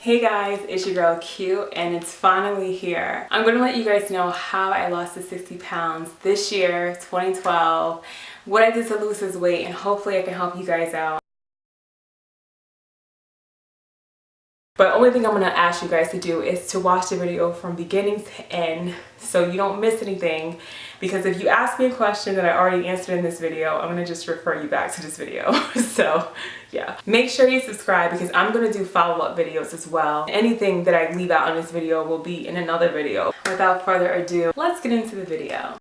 Hey guys, it's your girl Q and it's finally here. I'm gonna let you guys know how I lost the 60 pounds this year, 2012, what I did to lose this weight, and hopefully I can help you guys out. But the only thing I'm gonna ask you guys to do is to watch the video from beginning to end so you don't miss anything. Because if you ask me a question that I already answered in this video, I'm gonna just refer you back to this video. So yeah, make sure you subscribe because I'm gonna do follow-up videos as well. Anything that I leave out on this video will be in another video. Without further ado, let's get into the video.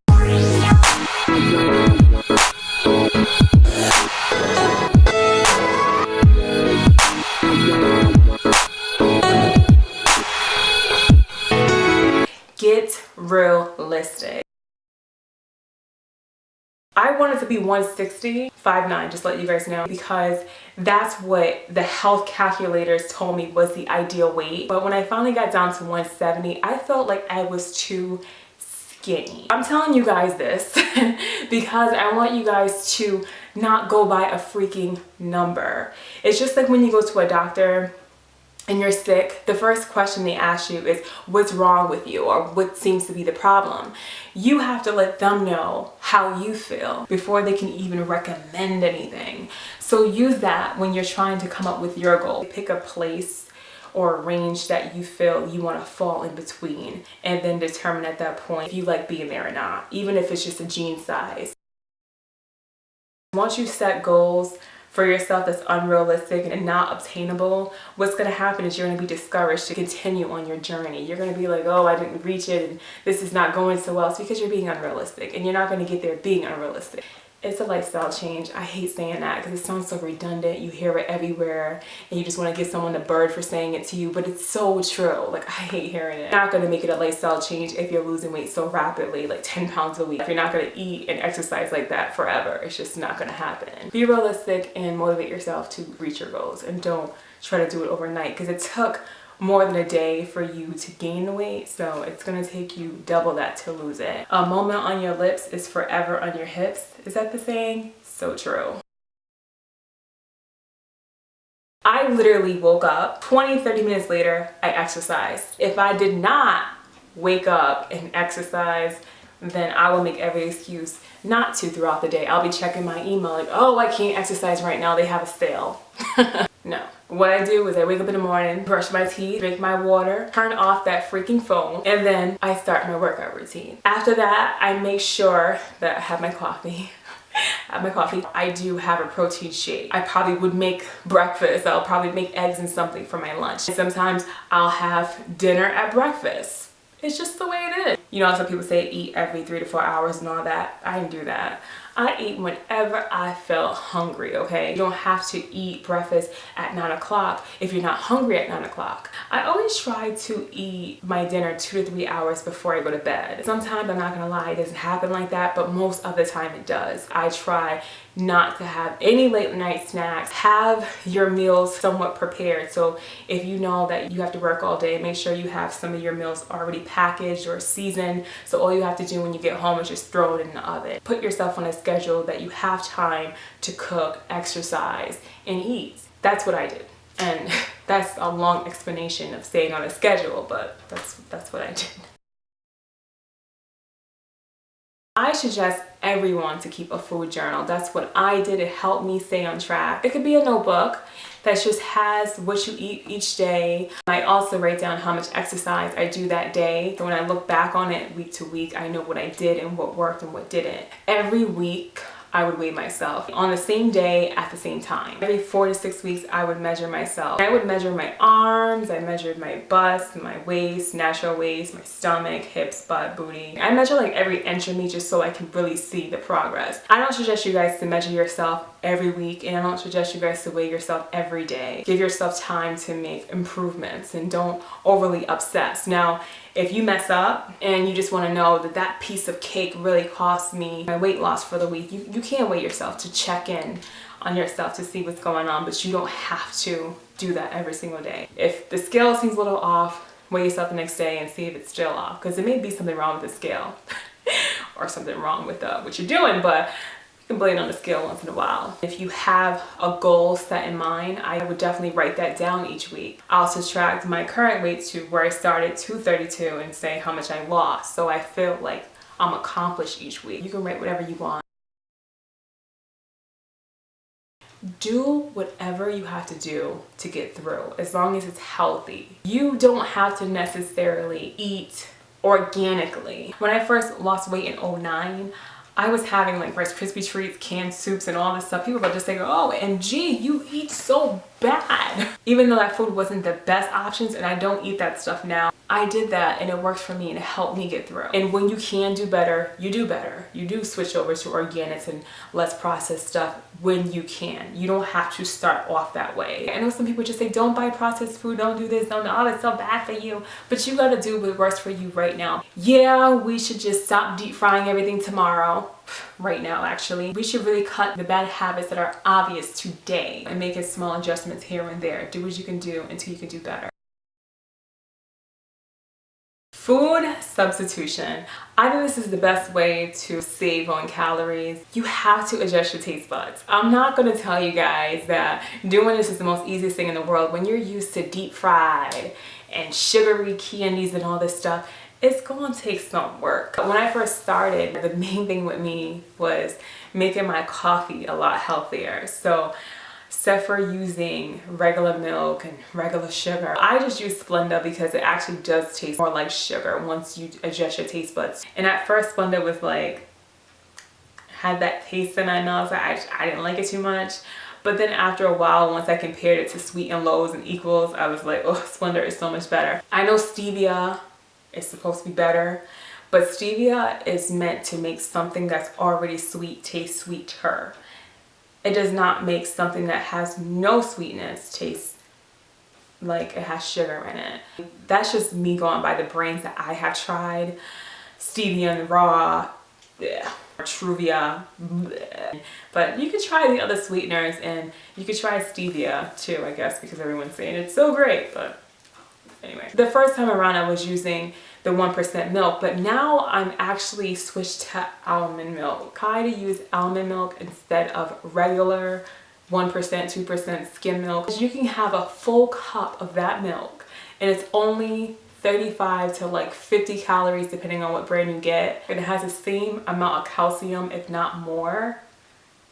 Get realistic. I wanted to be 160, 5'9", just to let you guys know, because that's what the health calculators told me was the ideal weight. But when I finally got down to 170, I felt like I was too skinny. I'm telling you guys this because I want you guys to not go by a freaking number. It's just like when you go to a doctor and you're sick, the first question they ask you is what's wrong with you or what seems to be the problem. You have to let them know how you feel before they can even recommend anything. So use that when you're trying to come up with your goal. Pick a place or a range that you feel you want to fall in between and then determine at that point if you like being there or not, even if it's just a jean size. Once you set goals for yourself that's unrealistic and not obtainable, what's going to happen is you're going to be discouraged to continue on your journey. You're going to be like, oh, I didn't reach it and this is not going so well. It's because you're being unrealistic and you're not going to get there being unrealistic. It's a lifestyle change. I hate saying that because it sounds so redundant. You hear it everywhere and you just want to give someone a bird for saying it to you, but it's so true. Like, I hate hearing it. You're not going to make it a lifestyle change if you're losing weight so rapidly, like 10 pounds a week. If you're not going to eat and exercise like that forever, it's just not going to happen. Be realistic and motivate yourself to reach your goals, and don't try to do it overnight because it took more than a day for you to gain the weight, so it's gonna take you double that to lose it. A moment on your lips is forever on your hips. Is that the saying? So true. I literally woke up 20-30 minutes later, I exercised. If I did not wake up and exercise, then I will make every excuse not to throughout the day. I'll be checking my email like, oh, I can't exercise right now, they have a sale. No. What I do is I wake up in the morning, brush my teeth, drink my water, turn off that freaking phone, and then I start my workout routine. After that, I make sure that I have my coffee. I do have a protein shake. I probably would make breakfast. I'll probably make eggs and something for my lunch. And sometimes I'll have dinner at breakfast. It's just the way it is. You know, some people say eat every 3 to 4 hours and all that. I didn't do that. I eat whenever I feel hungry, okay? You don't have to eat breakfast at 9 o'clock if you're not hungry at 9 o'clock. I always try to eat my dinner 2 to 3 hours before I go to bed. Sometimes, I'm not gonna lie, it doesn't happen like that, but most of the time it does. I try not to have any late night snacks. Have your meals somewhat prepared. So if you know that you have to work all day, make sure you have some of your meals already packaged or seasoned. So all you have to do when you get home is just throw it in the oven. Put yourself on a schedule that you have time to cook, exercise, and eat. That's what I did. And that's a long explanation of staying on a schedule, but that's what I did. I suggest everyone to keep a food journal. That's what I did. It helped me stay on track. It could be a notebook that just has what you eat each day. I also write down how much exercise I do that day. So when I look back on it week to week, I know what I did and what worked and what didn't. Every week, I would weigh myself on the same day at the same time. Every 4 to 6 weeks, I would measure myself. I would measure my arms, I measured my bust, my waist, natural waist, my stomach, hips, butt, booty. I measure like every inch of me just so I can really see the progress. I don't suggest you guys to measure yourself every week, and I don't suggest you guys to weigh yourself every day. Give yourself time to make improvements and don't overly obsess. Now, if you mess up and you just want to know that that piece of cake really cost me my weight loss for the week, you can weigh yourself to check in on yourself to see what's going on, but you don't have to do that every single day. If the scale seems a little off, weigh yourself the next day and see if it's still off, because there may be something wrong with the scale or something wrong with what you're doing, but can blame it on the scale once in a while. If you have a goal set in mind, I would definitely write that down each week. I'll subtract my current weight to where I started, 232, and say how much I lost. So I feel like I'm accomplished each week. You can write whatever you want. Do whatever you have to do to get through, as long as it's healthy. You don't have to necessarily eat organically. When I first lost weight in 09, I was having like Rice Krispie treats, canned soups, and all this stuff. People would just say, oh, and gee, you eat so bad. Even though that food wasn't the best options, and I don't eat that stuff now, I did that and it worked for me and it helped me get through. And when you can do better, you do better. You do switch over to organics and less processed stuff when you can. You don't have to start off that way. I know some people just say, don't buy processed food, don't do this, don't, oh, it's so bad for you. But you gotta do what works for you right now. Yeah, we should just stop deep frying everything tomorrow. Right now, actually. We should really cut the bad habits that are obvious today and make small adjustments here and there. Do what you can do until you can do better. Food substitution. I think this is the best way to save on calories. You have to adjust your taste buds. I'm not going to tell you guys that doing this is the most easiest thing in the world. When you're used to deep fried and sugary candies and all this stuff, it's going to take some work. When I first started, the main thing with me was making my coffee a lot healthier. So except for using regular milk and regular sugar, I just use Splenda because it actually does taste more like sugar once you adjust your taste buds. And at first Splenda was like, had that taste in my mouth. I didn't like it too much. But then after a while, once I compared it to Sweet and Lows and Equals, I was like, oh, Splenda is so much better. I know stevia is supposed to be better, but stevia is meant to make something that's already sweet taste sweeter. It does not make something that has no sweetness taste like it has sugar in it. That's just me going by the brands that I have tried. Stevia and Raw, yeah. Truvia, bleh. But you could try the other sweeteners, and you could try stevia too, I guess, because everyone's saying it's so great. But anyway, the first time around I was using the 1% milk, but now I'm actually switched to almond milk. I try to use almond milk instead of regular 1%, 2% skim milk. You can have a full cup of that milk and it's only 35 to like 50 calories depending on what brand you get. And it has the same amount of calcium, if not more.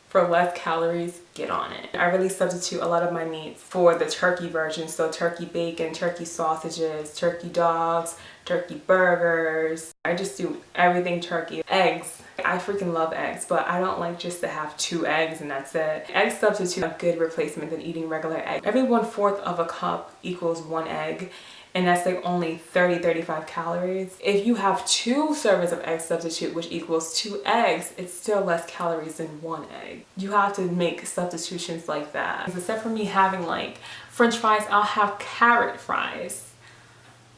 For less calories, get on it. I really substitute a lot of my meats for the turkey version. So turkey bacon, turkey sausages, turkey dogs, turkey burgers. I just do everything turkey. Eggs. I freaking love eggs, but I don't like just to have 2 eggs and that's it. Egg substitute a good replacement than eating regular eggs. Every 1/4 of a cup equals 1 egg. And that's like only 30-35 calories. If you have 2 servings of egg substitute, which equals 2 eggs, it's still less calories than 1 egg. You have to make substitutions like that. Except for me having like French fries, I'll have carrot fries.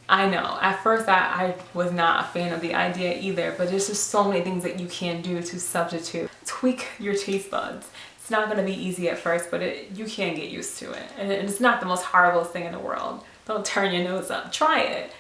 I know, at first I was not a fan of the idea either, but there's just so many things that you can do to substitute. Tweak your taste buds. It's not gonna be easy at first, but you can get used to it. And it's not the most horrible thing in the world. Don't turn your nose up. Try it.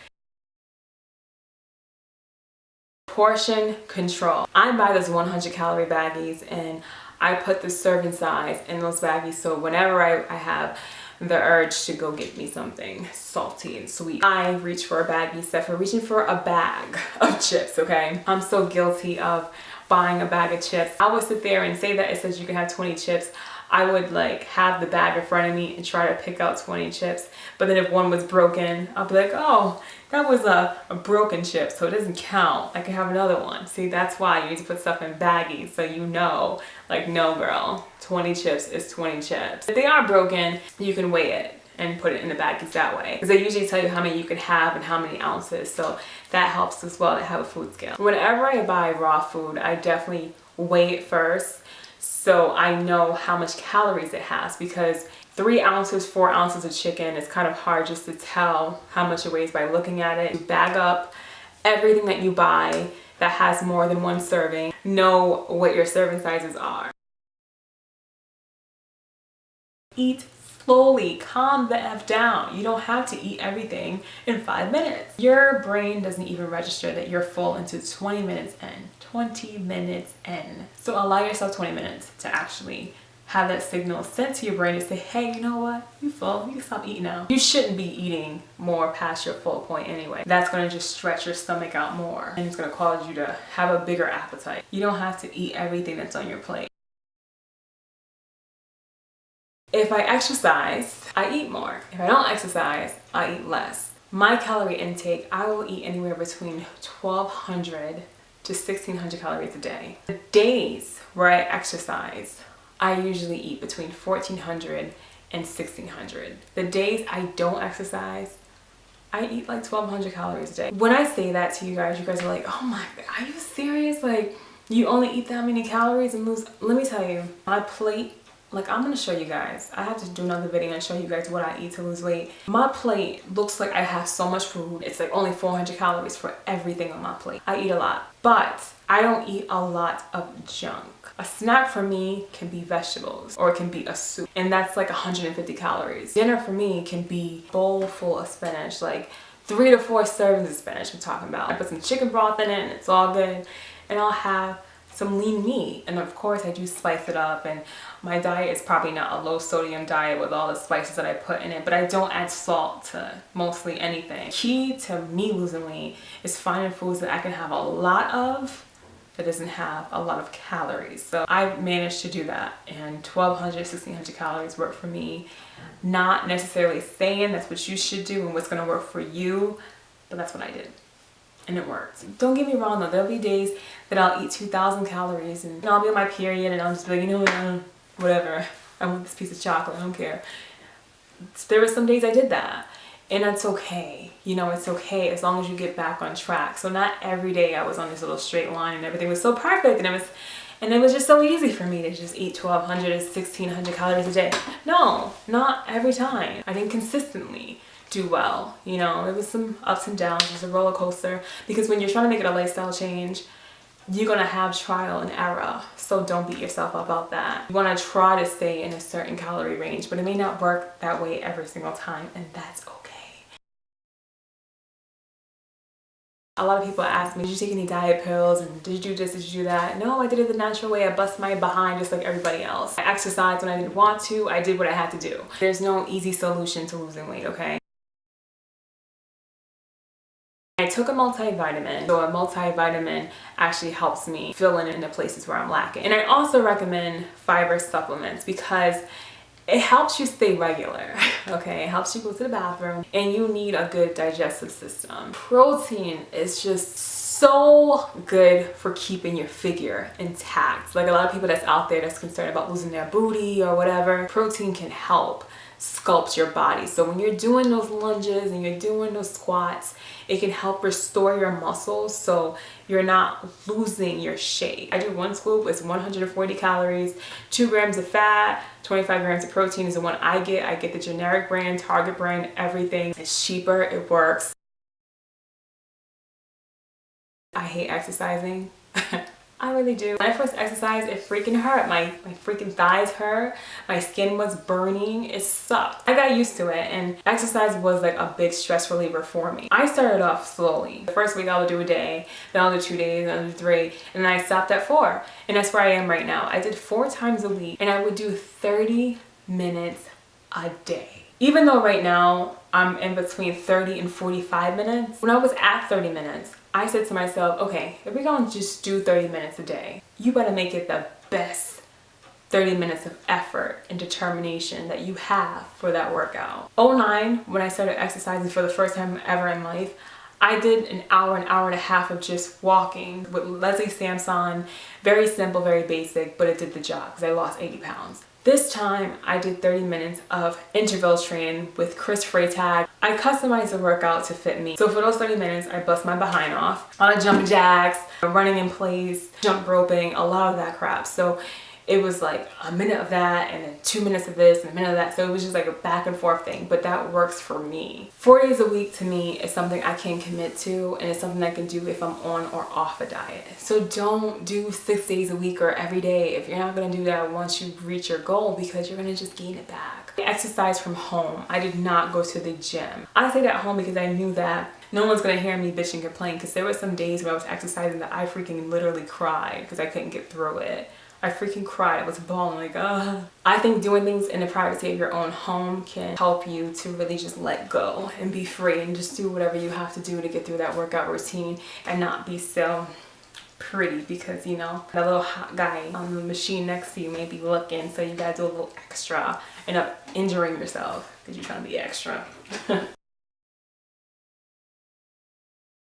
Portion control. I buy those 100 calorie baggies and I put the serving size in those baggies so whenever I have the urge to go get me something salty and sweet, I reach for a baggie instead for reaching for a bag of chips, okay? I'm so guilty of buying a bag of chips. I would sit there and say that it says you can have 20 chips. I would like have the bag in front of me and try to pick out 20 chips. But then if one was broken, I'll be like, oh, that was a broken chip, so it doesn't count. I can have another one. See, that's why you need to put stuff in baggies so you know, like, no girl, 20 chips is 20 chips. If they are broken, you can weigh it and put it in the baggies that way. Because they usually tell you how many you can have and how many ounces. So that helps as well to have a food scale. Whenever I buy raw food, I definitely weigh it first, so I know how much calories it has, because 3 ounces, 4 ounces of chicken is kind of hard just to tell how much it weighs by looking at it. You bag up everything that you buy that has more than 1 serving. Know what your serving sizes are. Eat slowly. Calm the F down. You don't have to eat everything in 5 minutes. Your brain doesn't even register that you're full until 20 minutes in. 20 minutes in. So allow yourself 20 minutes to actually have that signal sent to your brain to say, hey, you know what? You full. You can stop eating now. You shouldn't be eating more past your full point anyway. That's going to just stretch your stomach out more, and it's going to cause you to have a bigger appetite. You don't have to eat everything that's on your plate. If I exercise, I eat more. If I don't exercise, I eat less. My calorie intake, I will eat anywhere between 1,200 to 1,600 calories a day. The days where I exercise, I usually eat between 1,400 and 1,600. The days I don't exercise, I eat like 1,200 calories a day. When I say that to you guys are like, oh my God, are you serious? Like, you only eat that many calories and lose? Let me tell you, my plate, like, I'm gonna show you guys. I have to do another video and show you guys what I eat to lose weight. My plate looks like I have so much food. It's like only 400 calories for everything on my plate. I eat a lot, but I don't eat a lot of junk. A snack for me can be vegetables, or it can be a soup, and that's like 150 calories. Dinner for me can be a bowl full of spinach, like 3 to 4 servings of spinach I'm talking about. I put some chicken broth in it and it's all good, and I'll have some lean meat, and of course I do spice it up, and my diet is probably not a low sodium diet with all the spices that I put in it, but I don't add salt to mostly anything. Key to me losing weight is finding foods that I can have a lot of that doesn't have a lot of calories. So I managed to do that, and 1,200, 1,600 calories work for me. Not necessarily saying that's what you should do and what's gonna work for you, but that's what I did, and it worked. Don't get me wrong though, there'll be days that I'll eat 2,000 calories and I'll be on my period and I'll just be like, you know what, whatever, I want this piece of chocolate, I don't care. There were some days I did that, and that's okay. You know, it's okay as long as you get back on track. So not every day I was on this little straight line and everything was so perfect, and it was just so easy for me to just eat 1,200 to 1,600 calories a day. No, not every time. I didn't consistently do well. You know, it was some ups and downs. It was a roller coaster, because when you're trying to make it a lifestyle change, you're gonna have trial and error. So don't beat yourself up about that. You wanna try to stay in a certain calorie range, but it may not work that way every single time, and that's okay. A lot of people ask me, did you take any diet pills, and did you do this, did you do that? No, I did it the natural way. I bust my behind just like everybody else. I exercised when I didn't want to. I did what I had to do. There's no easy solution to losing weight, okay? I took a multivitamin, so a multivitamin actually helps me fill in the places where I'm lacking. And I also recommend fiber supplements because it helps you stay regular, okay? It helps you go to the bathroom, and you need a good digestive system. Protein is just so good for keeping your figure intact. Like a lot of people that's out there that's concerned about losing their booty or whatever, protein can help sculpt your body. So when you're doing those lunges and you're doing those squats, it can help restore your muscles so you're not losing your shape. I do one scoop, it's 140 calories, 2 grams of fat, 25 grams of protein is the one I get. I get the generic brand, Target brand, everything. It's cheaper, it works. I hate exercising. I really do. When I first exercised, it freaking hurt. My freaking thighs hurt. My skin was burning. It sucked. I got used to it, and exercise was like a big stress reliever for me. I started off slowly. The first week I would do a day, then I'll do 2 days, then I'll do 3, and then I stopped at 4. And that's where I am right now. I did 4 times a week, and I would do 30 minutes a day. Even though right now I'm in between 30 and 45 minutes, when I was at 30 minutes, I said to myself, okay, if we're gonna just do 30 minutes a day, you better make it the best 30 minutes of effort and determination that you have for that workout. 09, when I started exercising for the first time ever in life, I did an hour and a half of just walking with Leslie Sampson. Very simple, very basic, but it did the job because I lost 80 pounds. This time I did 30 minutes of interval training with Chris Freytag. I customized the workout to fit me. So for those 30 minutes, I bust my behind off. A lot of jumping jacks, running in place, jump roping, a lot of that crap. So it was like a minute of that and then 2 minutes of this and a minute of that. So it was just like a back and forth thing, but that works for me. 4 days a week to me is something I can commit to, and it's something I can do if I'm on or off a diet. So don't do 6 days a week or every day if you're not gonna do that once you reach your goal, because you're gonna just gain it back. I exercise from home. I did not go to the gym. I stayed at home because I knew that no one's gonna hear me bitch and complain, because there were some days when I was exercising that I freaking literally cried because I couldn't get through it. I freaking cried. I was bawling like, ugh. I think doing things in the privacy of your own home can help you to really just let go and be free and just do whatever you have to do to get through that workout routine and not be so pretty, because you know that little hot guy on the machine next to you may be looking, so you gotta do a little extra, end up injuring yourself because you're trying to be extra.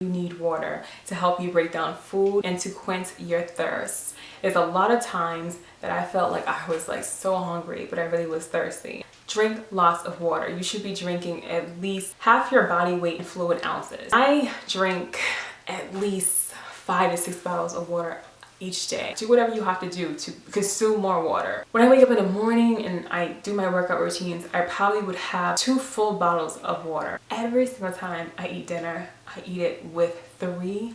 You need water to help you break down food and to quench your thirst. There's a lot of times that I felt like I was like so hungry, but I really was thirsty. Drink lots of water. You should be drinking at least half your body weight in fluid ounces. I drink at least 5 to 6 bottles of water each day. Do whatever you have to do to consume more water. When I wake up in the morning and I do my workout routines, I probably would have 2 full bottles of water. Every single time I eat dinner, I eat it with 3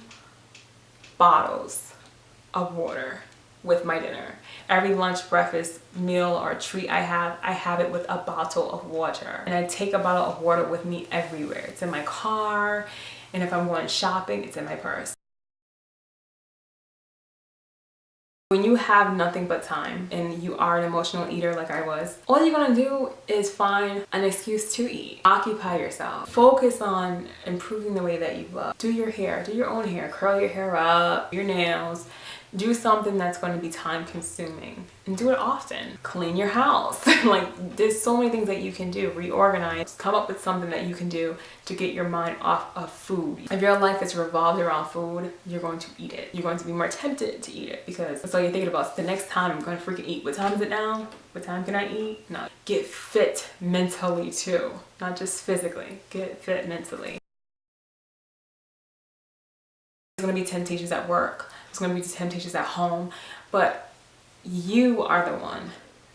bottles of water with my dinner. Every lunch, breakfast, meal, or treat I have it with a bottle of water. And I take a bottle of water with me everywhere. It's in my car, and if I'm going shopping, it's in my purse. When you have nothing but time and you are an emotional eater like I was, all you're gonna do is find an excuse to eat. Occupy yourself. Focus on improving the way that you look. Do your hair, do your own hair, curl your hair up, your nails. Do something that's going to be time consuming and do it often. Clean your house. Like, there's so many things that you can do. Reorganize. Come up with something that you can do to get your mind off of food. If your life is revolved around food, you're going to eat it. You're going to be more tempted to eat it because that's all you're thinking about. So the next time I'm going to freaking eat. What time is it now? What time can I eat? No. Get fit mentally too. Not just physically. Get fit mentally. There's going to be temptations at work. There's going to be temptations at home, but you are the one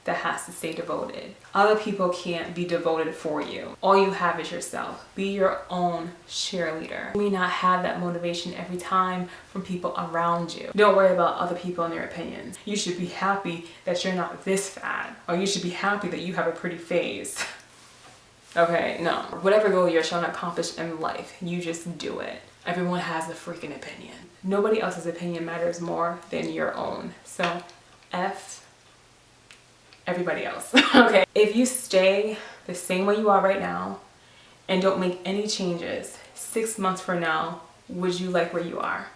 that has to stay devoted. Other people can't be devoted for you. All you have is yourself. Be your own cheerleader. You may not have that motivation every time from people around you. Don't worry about other people and their opinions. You should be happy that you're not this fat, or you should be happy that you have a pretty face. Okay, no. Whatever goal you're trying to accomplish in life, you just do it. Everyone has a freaking opinion. Nobody else's opinion matters more than your own. So, F everybody else. Okay. If you stay the same way you are right now and don't make any changes, 6 months from now, would you like where you are?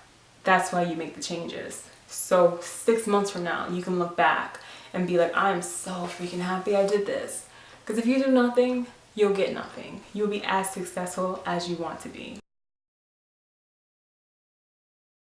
That's why you make the changes. So 6 months from now, you can look back and be like, I'm so freaking happy I did this. Because if you do nothing, you'll get nothing. You'll be as successful as you want to be.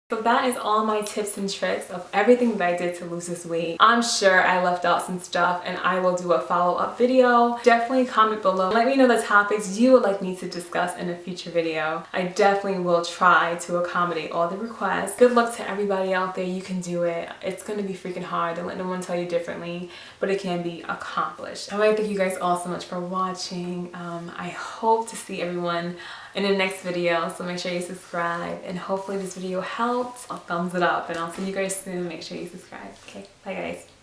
So that is all my tips and tricks of everything that I did to lose this weight. I'm sure I left out some stuff and I will do a follow-up video. Definitely comment below. Let me know the topics you would like me to discuss in a future video. I definitely will try to accommodate all the requests. Good luck to everybody out there. You can do it. It's going to be freaking hard. Don't let no one tell you differently, but it can be accomplished. I want to thank you guys all so much for watching. I hope to see everyone in the next video, so make sure you subscribe, and hopefully this video helped. I'll thumbs it up, and I'll see you guys soon. Make sure you subscribe. Okay, bye guys.